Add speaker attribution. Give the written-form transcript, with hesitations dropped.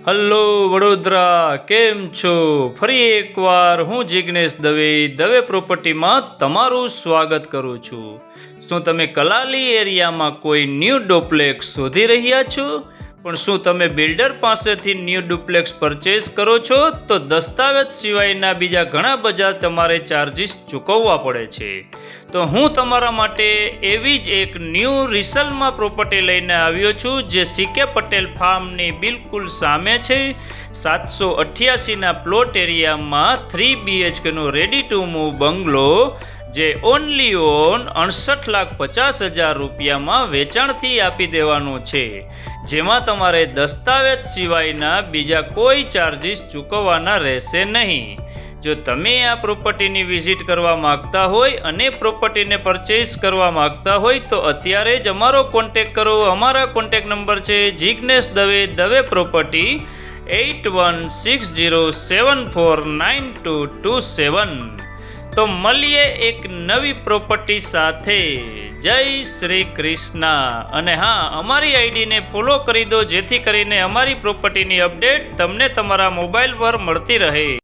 Speaker 1: Hello Vadodara, કેમ છો? ફરી એકવાર હું જિગ્નેશ દવે પ્રોપર્ટીમાં તમારું સ્વાગત કરું છું. શું તમે કલાલી એરિયામાં કોઈ ન્યૂ ડુપ્લેક્સ શોધી રહ્યા છો? પણ શું તમે બિલ્ડર પાસેથી ન્યૂ ડુપ્લેક્સ પરચેસ કરો છો તો દસ્તાવેજ સિવાયના બીજા ઘણા બધા તમારે ચાર્જિસ ચૂકવવા પડે છે. તો હું તમારા માટે એવી જ એક ન્યૂ રિસલમાં પ્રોપર્ટી લઈને આવ્યો છું, જે સીકે પટેલ ફાર્મની બિલકુલ સામે છે. 788ના પ્લોટ એરિયામાં 3 BHKનો રેડી ટુ મૂવ બંગલો, જે ઓનલી ઓન 68,50,000 રૂપિયામાં વેચાણથી આપી દેવાનું છે, જેમાં તમારે દસ્તાવેજ સિવાયના બીજા કોઈ ચાર્જિસ ચૂકવવાના રહેશે નહીં. જો તમે આ પ્રોપર્ટીની વિઝિટ કરવા માગતા હોય અને પ્રોપર્ટીને પરચેસ કરવા માગતા હોય તો અત્યારે જ અમારો કોન્ટેક કરો. અમારા કોન્ટેક નંબર છે જિગ્નેશ દવે પ્રોપર્ટી 8160749227. તો મળીએ એક નવી પ્રોપર્ટી સાથે. જય શ્રી કૃષ્ણ. અને હા, અમારી આઈડીને ફોલો કરી દો, જેથી કરીને અમારી પ્રોપર્ટીની અપડેટ તમને તમારા મોબાઈલ પર મળતી રહે.